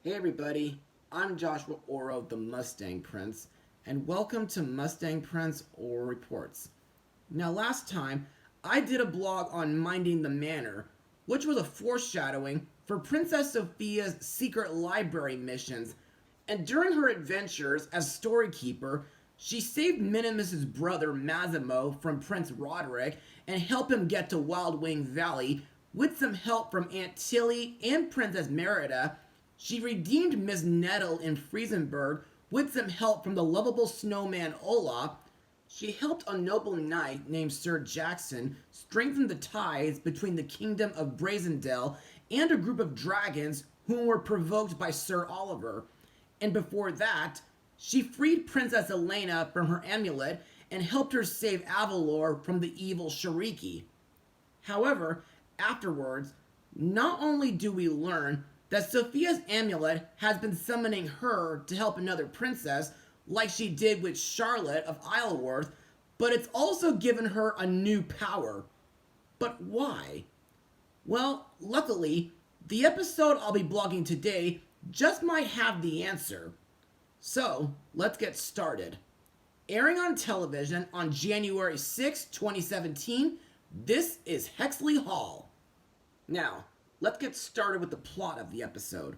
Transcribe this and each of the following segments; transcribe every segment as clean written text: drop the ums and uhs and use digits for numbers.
Hey everybody, I'm Joshua Orro, the Mustang Prince, and welcome to Mustang Prince Orro Reports. Now last time, I did a blog on minding the manor, which was a foreshadowing for Princess Sophia's secret library missions, and during her adventures as storykeeper, she saved Minimus's brother Massimo from Prince Roderick and helped him get to Wildwing Valley with some help from Aunt Tilly and Princess Merida. She redeemed Miss Nettle in Friesenberg with some help from the lovable snowman Olaf. She helped a noble knight named Sir Jackson strengthen the ties between the kingdom of Brazendale and a group of dragons who were provoked by Sir Oliver. And before that, she freed Princess Elena from her amulet and helped her save Avalor from the evil Shariki. However, afterwards, not only do we learn that Sophia's amulet has been summoning her to help another princess, like she did with Charlotte of Isleworth, but it's also given her a new power. But why? Well, luckily, the episode I'll be blogging today just might have the answer. So, let's get started. Airing on television on January 6, 2017, this is Hexley Hall. Now, let's get started with the plot of the episode.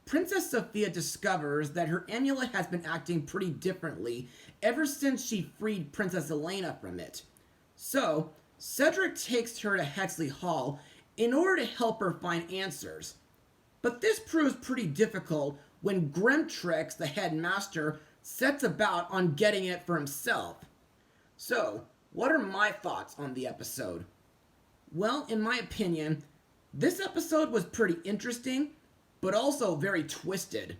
Princess Sophia discovers that her amulet has been acting pretty differently ever since she freed Princess Elena from it. So, Cedric takes her to Hexley Hall in order to help her find answers. But this proves pretty difficult when Trix, the headmaster, sets about on getting it for himself. So, what are my thoughts on the episode? Well, in my opinion, this episode was pretty interesting, but also very twisted.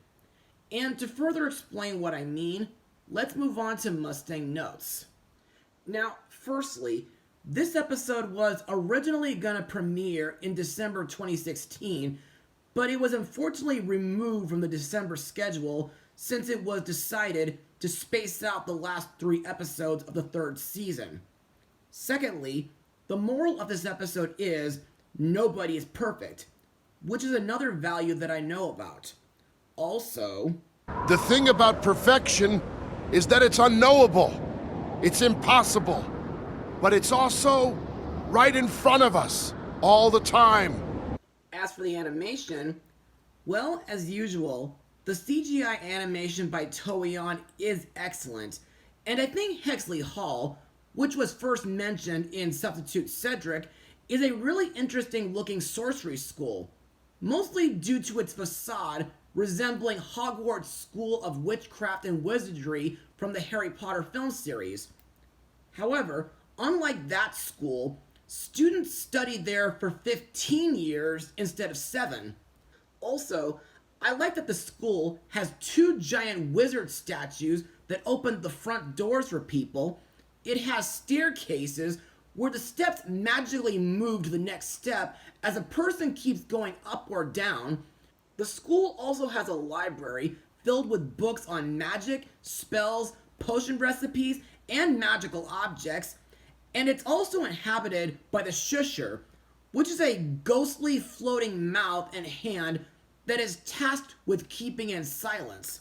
And to further explain what I mean, let's move on to Mustang notes. Now, firstly, this episode was originally gonna premiere in December 2016, but it was unfortunately removed from the December schedule since it was decided to space out the last 3 episodes of the 3rd season. Secondly, the moral of this episode is nobody is perfect, which is another value that I know about. Also, the thing about perfection is that it's unknowable. It's impossible. But it's also right in front of us all the time. As for the animation, well, as usual, the CGI animation by Toei is excellent, and I think Hexley Hall, which was first mentioned in Substitute Cedric, is a really interesting looking sorcery school, mostly due to its facade resembling Hogwarts School of Witchcraft and Wizardry from the Harry Potter film series. However, unlike that school, students study there for 15 years instead of 7. Also, I like that the school has 2 giant wizard statues that open the front doors for people. It has staircases where the steps magically move to the next step as a person keeps going up or down. The school also has a library filled with books on magic, spells, potion recipes, and magical objects, and it's also inhabited by the Shusher, which is a ghostly floating mouth and hand that is tasked with keeping in silence.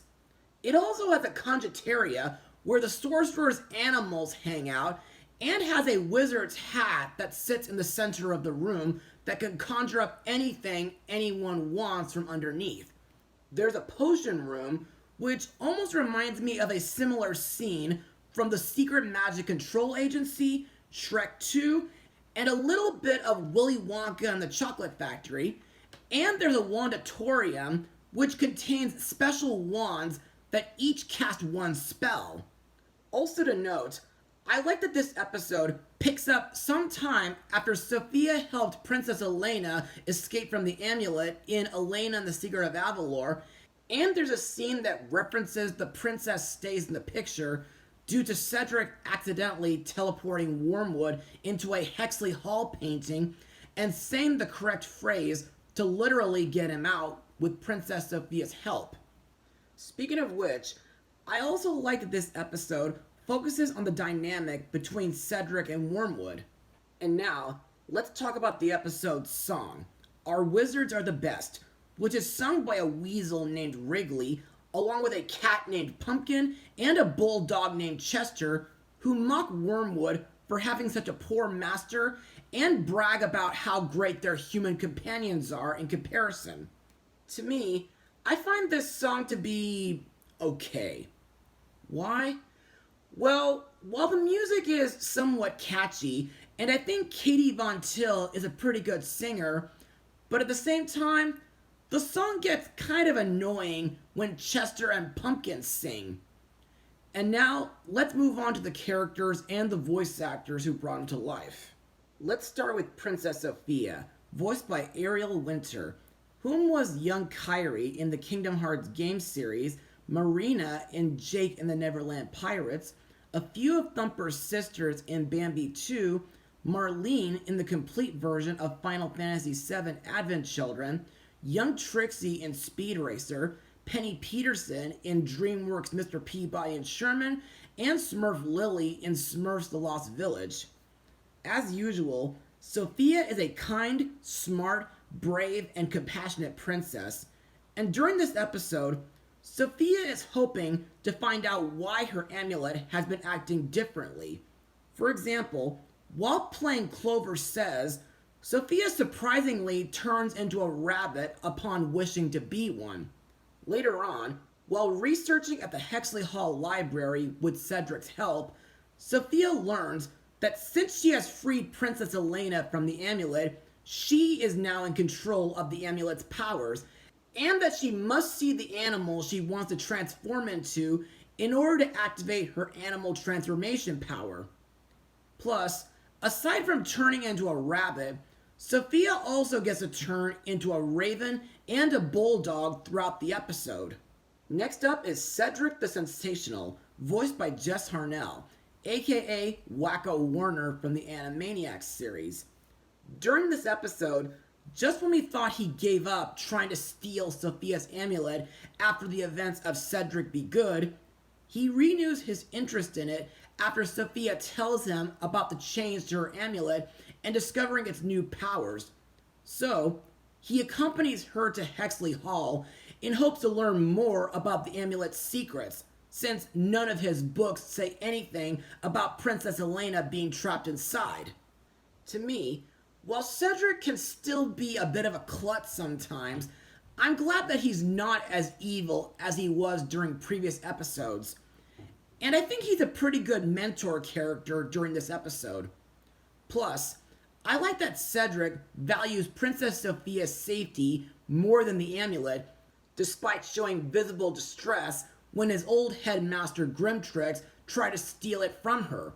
It also has a conjutaria where the sorcerer's animals hang out, and has a wizard's hat that sits in the center of the room that can conjure up anything anyone wants from underneath. There's a potion room, which almost reminds me of a similar scene from the Secret Magic Control Agency, Shrek 2, and a little bit of Willy Wonka and the Chocolate Factory. And there's a wandatorium, which contains special wands that each cast one spell. Also to note, I like that this episode picks up sometime after Sophia helped Princess Elena escape from the amulet in Elena and the Secret of Avalor, and there's a scene that references the princess stays in the picture due to Cedric accidentally teleporting Wormwood into a Hexley Hall painting and saying the correct phrase to literally get him out with Princess Sophia's help. Speaking of which, I also like that this episode focuses on the dynamic between Cedric and Wormwood. And now, let's talk about the episode's song, Our Wizards Are the Best, which is sung by a weasel named Wrigley, along with a cat named Pumpkin and a bulldog named Chester, who mock Wormwood for having such a poor master and brag about how great their human companions are in comparison. To me, I find this song to be okay. Why? Well, while the music is somewhat catchy, and I think Katie Von Till is a pretty good singer, but at the same time, the song gets kind of annoying when Chester and Pumpkin sing. And now, let's move on to the characters and the voice actors who brought them to life. Let's start with Princess Sofia, voiced by Ariel Winter, whom was young Kyrie in the Kingdom Hearts game series, Marina in Jake and the Neverland Pirates, a few of Thumper's sisters in Bambi 2, Marlene in the complete version of Final Fantasy VII Advent Children, young Trixie in Speed Racer, Penny Peterson in DreamWorks' Mr. Peabody and Sherman, and Smurf Lily in Smurfs The Lost Village. As usual, Sofia is a kind, smart, brave, and compassionate princess, and during this episode, Sofia is hoping to find out why her amulet has been acting differently. For example, while playing Clover Says, Sofia surprisingly turns into a rabbit upon wishing to be one. Later on, while researching at the Hexley Hall library with Cedric's help, Sofia learns that since she has freed Princess Elena from the amulet, she is now in control of the amulet's powers, and that she must see the animal she wants to transform into in order to activate her animal transformation power. Plus, aside from turning into a rabbit, Sofia also gets to turn into a raven and a bulldog throughout the episode. Next up is Cedric the Sensational, voiced by Jess Harnell, aka Wacko Warner from the Animaniacs series. During this episode, just when we thought he gave up trying to steal Sofia's amulet after the events of Cedric Be Good, he renews his interest in it after Sofia tells him about the change to her amulet and discovering its new powers. So, he accompanies her to Hexley Hall in hopes to learn more about the amulet's secrets, since none of his books say anything about Princess Elena being trapped inside. To me, while Cedric can still be a bit of a klutz sometimes, I'm glad that he's not as evil as he was during previous episodes. And I think he's a pretty good mentor character during this episode. Plus, I like that Cedric values Princess Sophia's safety more than the amulet, despite showing visible distress when his old headmaster Grimtrix tried to steal it from her.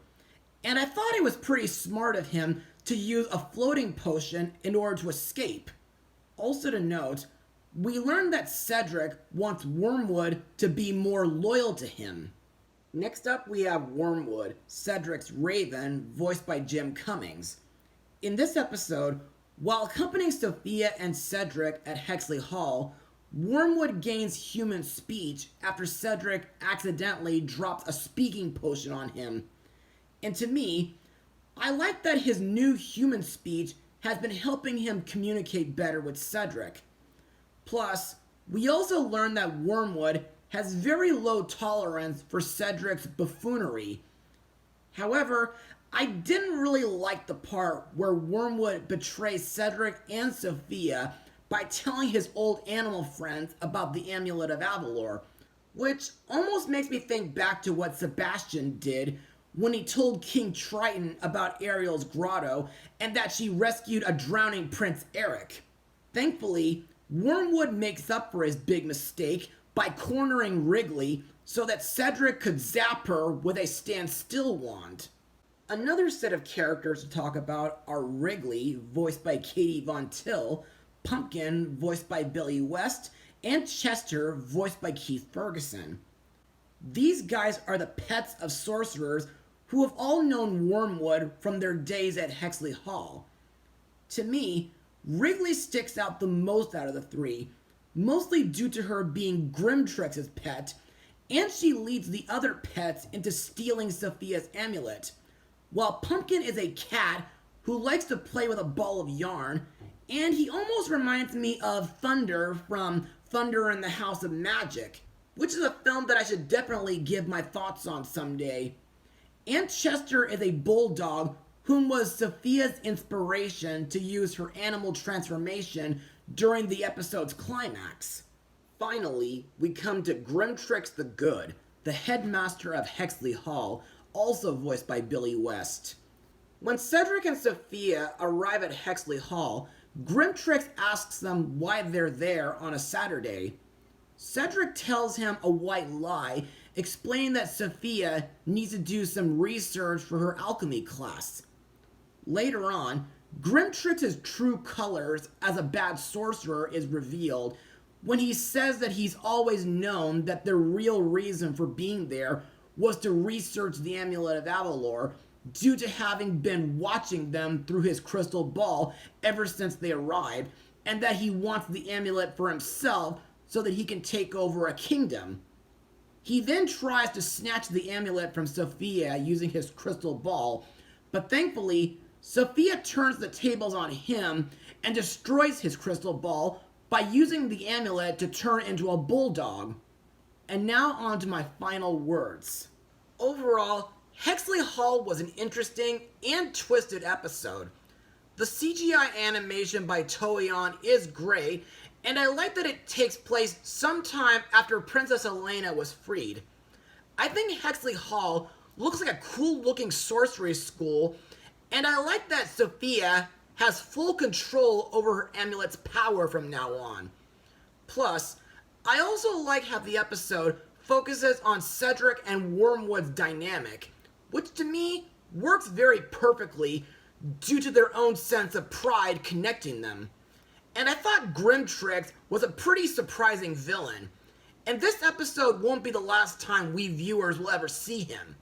And I thought it was pretty smart of him to use a floating potion in order to escape. Also to note, we learned that Cedric wants Wormwood to be more loyal to him. Next up we have Wormwood, Cedric's raven, voiced by Jim Cummings. In this episode, while accompanying Sofia and Cedric at Hexley Hall, Wormwood gains human speech after Cedric accidentally drops a speaking potion on him. And to me, I like that his new human speech has been helping him communicate better with Cedric. Plus, we also learn that Wormwood has very low tolerance for Cedric's buffoonery. However, I didn't really like the part where Wormwood betrays Cedric and Sofia by telling his old animal friends about the Amulet of Avalor, which almost makes me think back to what Sebastian did when he told King Triton about Ariel's grotto and that she rescued a drowning Prince Eric. Thankfully, Wormwood makes up for his big mistake by cornering Wrigley so that Cedric could zap her with a stand still wand. Another set of characters to talk about are Wrigley, voiced by Katie Von Till, Pumpkin, voiced by Billy West, and Chester, voiced by Keith Ferguson. These guys are the pets of sorcerers who have all known Wormwood from their days at Hexley Hall. To me, Wrigley sticks out the most out of the three, mostly due to her being Grimtrix's pet, and she leads the other pets into stealing Sophia's amulet, while Pumpkin is a cat who likes to play with a ball of yarn, And he almost reminds me of Thunder from Thunder in the House of Magic, which is a film that I should definitely give my thoughts on someday. Aunt Chester is a bulldog whom was Sofia's inspiration to use her animal transformation during the episode's climax. Finally, we come to Trix the Good, the headmaster of Hexley Hall, also voiced by Billy West. When Cedric and Sofia arrive at Hexley Hall, Trix asks them why they're there on a Saturday. Cedric tells him a white lie, explaining that Sofia needs to do some research for her alchemy class. Later on, Trix's true colors as a bad sorcerer is revealed when he says that he's always known that the real reason for being there was to research the Amulet of Avalor due to having been watching them through his crystal ball ever since they arrived, and that he wants the amulet for himself so that he can take over a kingdom. He then tries to snatch the amulet from Sofia using his crystal ball, but thankfully, Sofia turns the tables on him and destroys his crystal ball by using the amulet to turn into a bulldog. And now on to my final words. Overall, Hexley Hall was an interesting and twisted episode. The CGI animation by Toei is great, and I like that it takes place sometime after Princess Elena was freed. I think Hexley Hall looks like a cool looking sorcery school, and I like that Sofia has full control over her amulet's power from now on. Plus, I also like how the episode focuses on Cedric and Wormwood's dynamic, which to me works very perfectly due to their own sense of pride connecting them. And I thought Trix was a pretty surprising villain, and this episode won't be the last time we viewers will ever see him.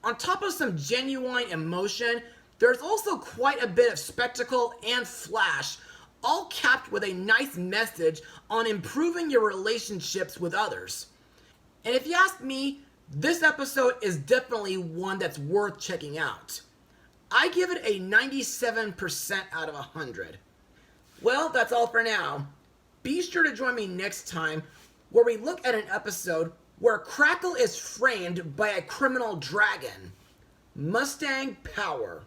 On top of some genuine emotion, there's also quite a bit of spectacle and flash, all capped with a nice message on improving your relationships with others. And if you ask me, this episode is definitely one that's worth checking out. I give it a 97% out of 100. Well, that's all for now. Be sure to join me next time where we look at an episode where Crackle is framed by a criminal dragon. Mustang Power.